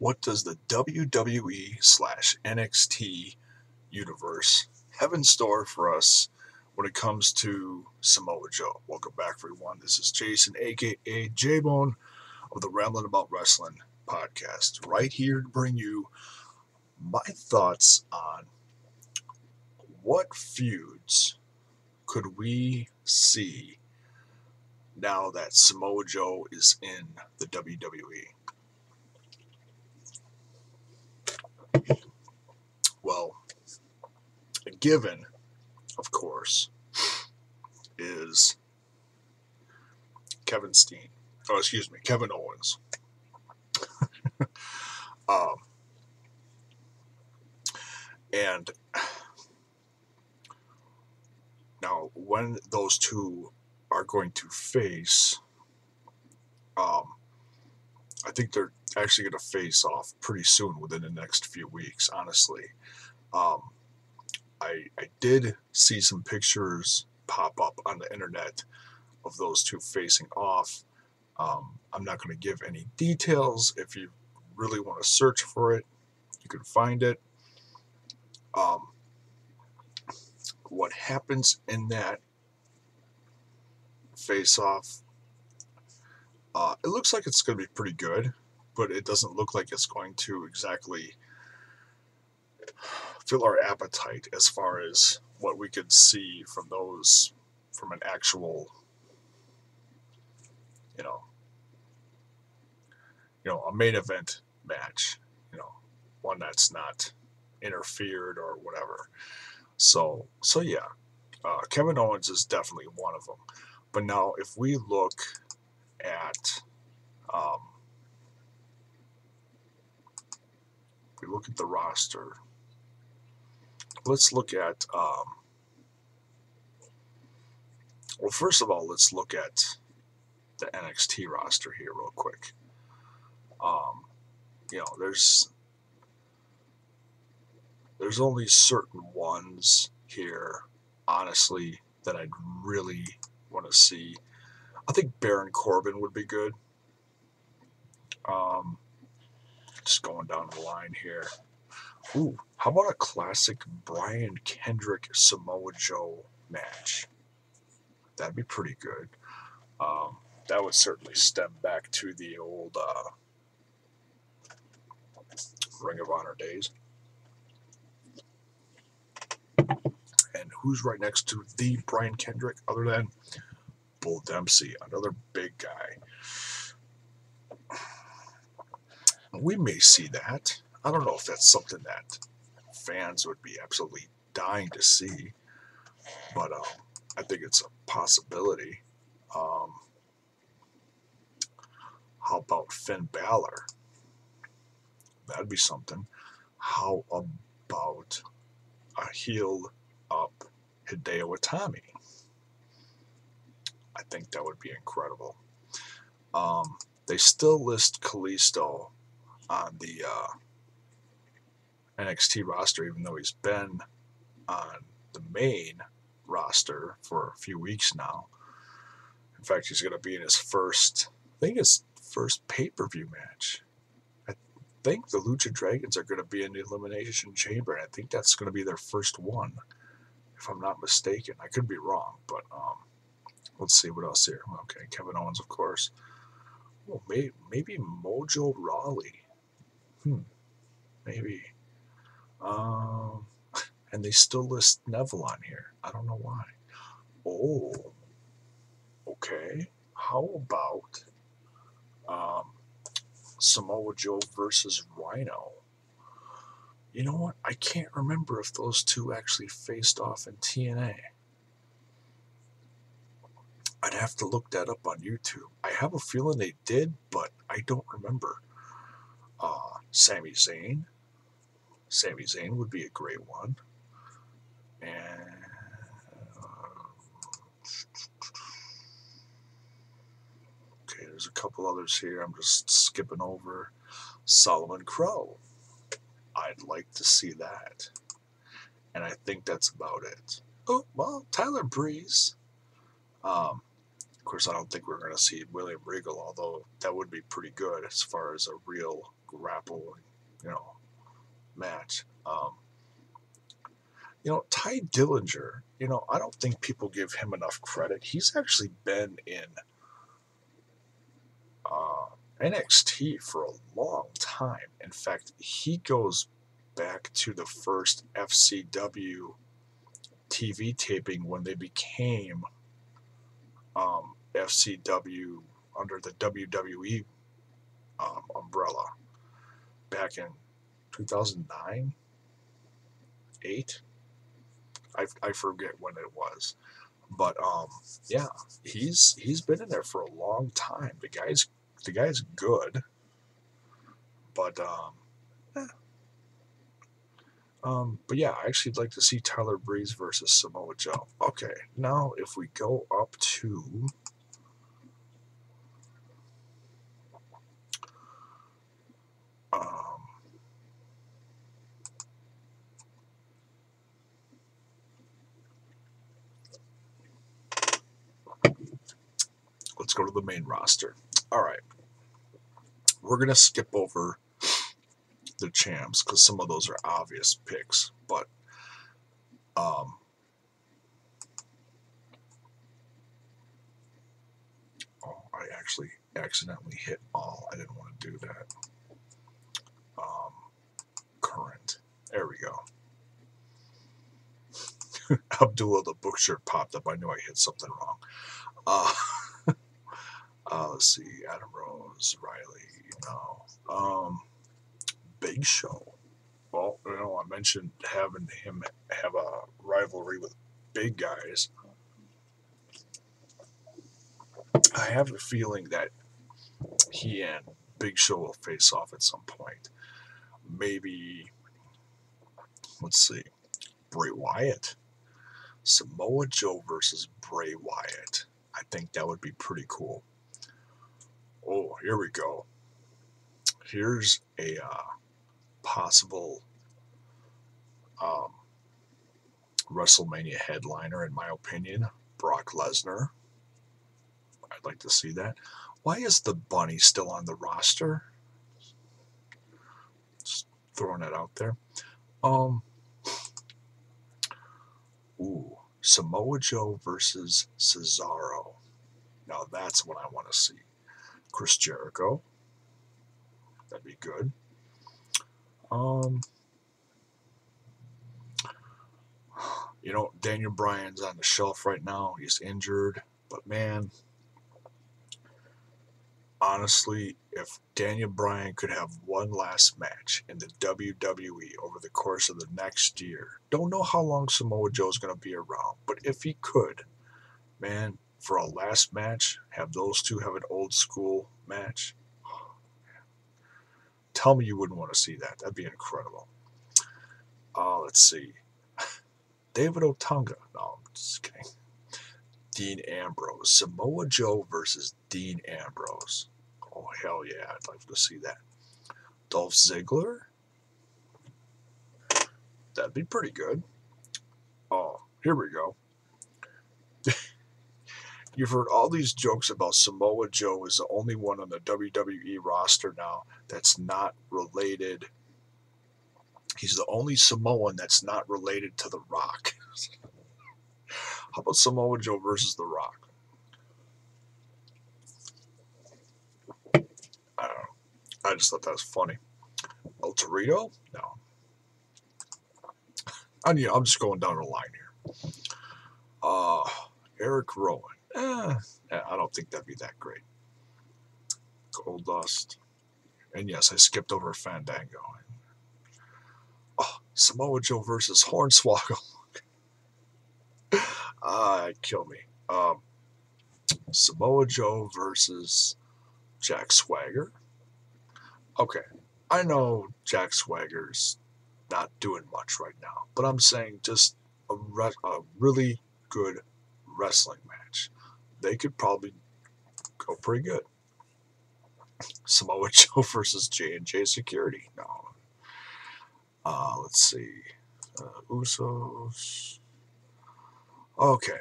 What does the WWE/NXT universe have in store for us when it comes to Samoa Joe? Welcome back, everyone. This is Jason, aka J-Bone, of the Ramblin' About Wrestling podcast, right here to bring you my thoughts on what feuds could we see now that Samoa Joe is in the WWE. Well, a given, of course, is Kevin Owens. And now when those two are going to face, I think they're actually going to face off pretty soon within the next few weeks, honestly. I did see some pictures pop up on the internet of those two facing off. I'm not going to give any details. If you really want to search for it, you can find it. What happens in that face-off, it looks like it's going to be pretty good, but it doesn't look like it's going to exactly fill our appetite as far as what we could see from those, from an actual, a main event match, one that's not interfered or whatever. So yeah, Kevin Owens is definitely one of them. But now, if we look at the roster, let's look at well, first of all, let's look at the NXT roster here real quick. There's only certain ones here, honestly, that I'd really want to see. I think Baron Corbin would be good. Just going down the line here. Ooh, how about a classic Brian Kendrick Samoa Joe match? That'd be pretty good. That would certainly stem back to the old Ring of Honor days. And who's right next to the Brian Kendrick other than Bull Dempsey, another big guy? We may see that. I don't know if that's something that fans would be absolutely dying to see, but I think it's a possibility. How about Finn Balor? That'd be something. How about a healed up Hideo Itami? I think that would be incredible. They still list Kalisto on the NXT roster, even though he's been on the main roster for a few weeks now. In fact, he's going to be in his first pay-per-view match. I think the Lucha Dragons are going to be in the Elimination Chamber, and I think that's going to be their first one, if I'm not mistaken. I could be wrong, but let's see what else here. Okay, Kevin Owens, of course. Oh, maybe Mojo Rawley. Maybe. And they still list Neville on here. I don't know why. Oh, okay. How about Samoa Joe versus Rhino? You know what? I can't remember if those two actually faced off in TNA. I'd have to look that up on YouTube. I have a feeling they did, but I don't remember. Sami Zayn. Sami Zayn would be a great one. And okay, there's a couple others here. I'm just skipping over. Solomon Crow. I'd like to see that. And I think that's about it. Oh, well, Tyler Breeze. Of course, I don't think we're going to see William Regal, although that would be pretty good as far as a real grapple, match. Ty Dillinger, I don't think people give him enough credit. He's actually been in NXT for a long time. In fact, he goes back to the first FCW TV taping when they became FCW under the WWE umbrella back in 2009, 8. I forget when it was, but yeah, he's been in there for a long time. The guy's good, but but yeah, I actually like to see Tyler Breeze versus Samoa Joe. Okay, now if we go up to let's go to the main roster. All right, we're gonna skip over the champs because some of those are obvious picks, but I actually accidentally hit all. I didn't want to do that. Current. There we go. Abdullah the Butcher popped up. I knew I hit something wrong. Let's see. Adam Rose, Riley. No. Big Show. Well, I mentioned having him have a rivalry with big guys. I have a feeling that he and Big Show will face off at some point. Maybe, let's see, Bray Wyatt. Samoa Joe versus Bray Wyatt. I think that would be pretty cool. Oh, here we go. Here's a possible WrestleMania headliner, in my opinion. Brock Lesnar. I'd like to see that. Why is the bunny still on the roster? Just throwing it out there. Samoa Joe versus Cesaro. Now that's what I want to see. Chris Jericho. That'd be good. Daniel Bryan's on the shelf right now. He's injured. But man, honestly, if Daniel Bryan could have one last match in the WWE over the course of the next year, don't know how long Samoa Joe's going to be around, but if he could, man, for a last match, have those two have an old school match. Tell me you wouldn't want to see that. That'd be incredible. Let's see. David Otunga. No, I'm just kidding. Dean Ambrose. Samoa Joe versus Dean Ambrose. Oh, hell yeah. I'd like to see that. Dolph Ziggler. That'd be pretty good. Oh, here we go. You've heard all these jokes about Samoa Joe is the only one on the WWE roster now that's not related. He's the only Samoan that's not related to The Rock. How about Samoa Joe versus The Rock? I don't know. I just thought that was funny. El Torito? No. I'm just going down the line here. Eric Rowan. I don't think that'd be that great. Goldust. And yes, I skipped over Fandango. Samoa Joe versus Hornswoggle. Kill me. Samoa Joe versus Jack Swagger. Okay, I know Jack Swagger's not doing much right now, but I'm saying just a really good wrestling match. They could probably go pretty good. Samoa Joe versus J&J Security. No. Let's see. Usos. Okay.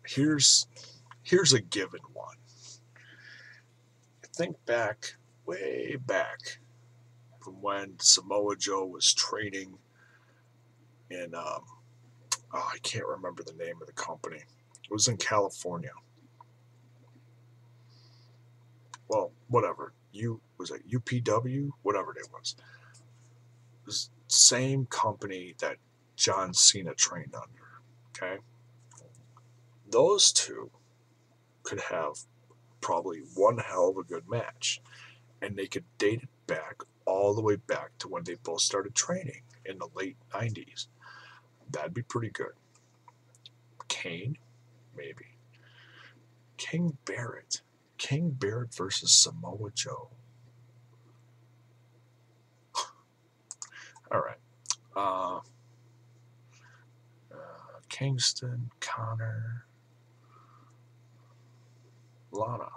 Here's Here's a given one. Think back, way back, from when Samoa Joe was training in, I can't remember the name of the company. It was in California. Well, whatever. Was it UPW? Whatever it was. It was the same company that John Cena trained under. Okay? Those two could have probably one hell of a good match. And they could date it back all the way back to when they both started training in the late 90s. That'd be pretty good. Kane, maybe. King Barrett versus Samoa Joe. All right. Kingston, Connor, Lana.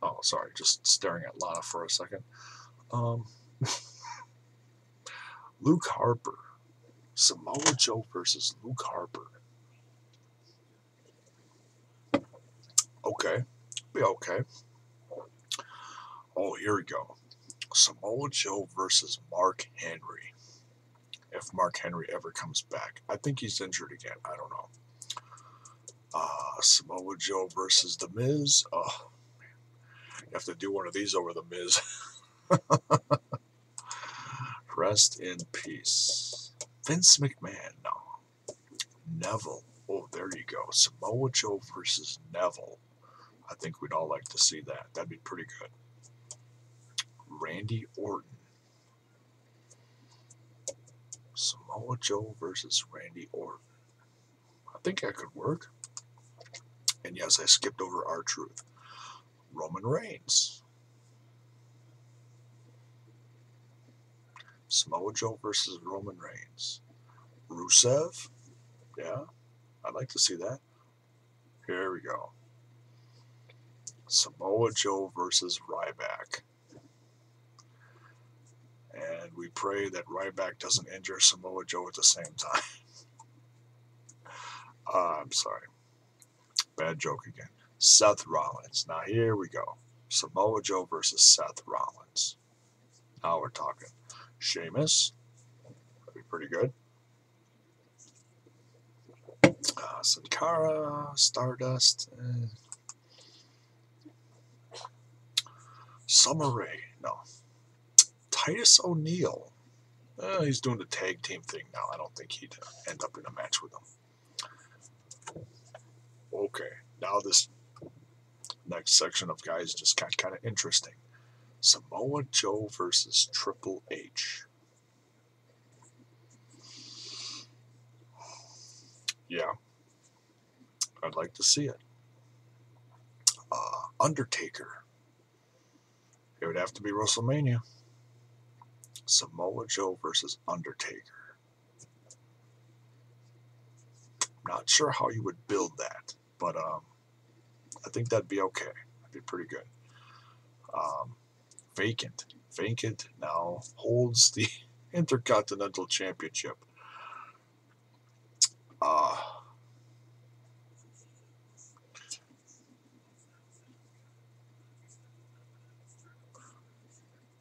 Oh, sorry, just staring at Lana for a second. Luke Harper. Samoa Joe versus Luke Harper. Okay. Be okay. Oh, here we go. Samoa Joe versus Mark Henry. If Mark Henry ever comes back. I think he's injured again. I don't know. Samoa Joe versus The Miz. Oh, man. You have to do one of these over The Miz. Rest in peace. Vince McMahon. No. Neville. Oh, there you go. Samoa Joe versus Neville. I think we'd all like to see that. That'd be pretty good. Randy Orton. Samoa Joe versus Randy Orton. I think that could work. And yes, I skipped over R-Truth. Roman Reigns. Samoa Joe versus Roman Reigns. Rusev. Yeah, I'd like to see that. Here we go. Samoa Joe versus Ryback. And we pray that Ryback doesn't injure Samoa Joe at the same time. I'm sorry. Bad joke again. Seth Rollins. Now here we go. Samoa Joe versus Seth Rollins. Now we're talking. Sheamus. That'd be pretty good. Sin Cara, Stardust. Summer Rae. No. Titus O'Neil. He's doing the tag team thing now. I don't think he'd end up in a match with him. Okay, now this next section of guys just got kind of interesting. Samoa Joe versus Triple H. Yeah, I'd like to see it. Undertaker. It would have to be WrestleMania. Samoa Joe versus Undertaker. Not sure how you would build that, but I think that'd be okay. That'd be pretty good. Vacant now holds the Intercontinental Championship.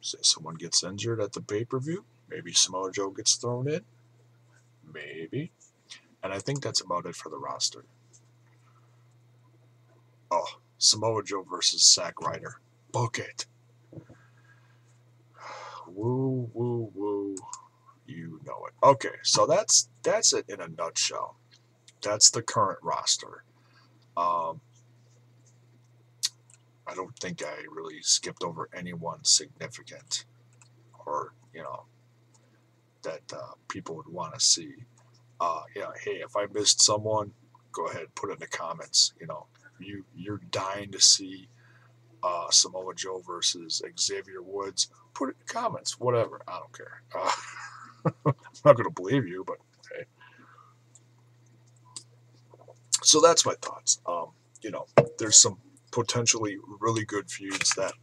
Say someone gets injured at the pay-per-view. Maybe Samoa Joe gets thrown in. Maybe. And I think that's about it for the roster. Oh, Samoa Joe versus Zack Ryder. Book it. Woo, woo, woo. You know it. Okay, so that's it in a nutshell. That's the current roster. I don't think I really skipped over anyone significant or, that people would want to see. Hey, if I missed someone, go ahead, put it in the comments. You're dying to see Samoa Joe versus Xavier Woods. Put it in the comments, whatever. I don't care. I'm not going to believe you, but hey. So that's my thoughts. There's some potentially really good feuds that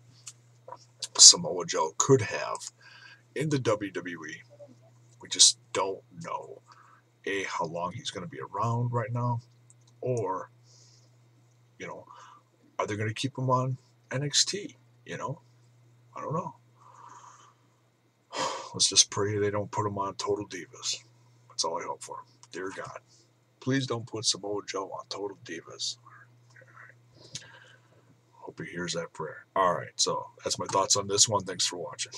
Samoa Joe could have in the WWE. We just don't know how long he's going to be around right now, or You know, are they going to keep him on NXT? You know, I don't know. Let's just pray they don't put him on Total Divas. That's all I hope for. Dear God, please don't put Samoa Joe on Total Divas. Hope he hears that prayer. All right, so that's my thoughts on this one. Thanks for watching.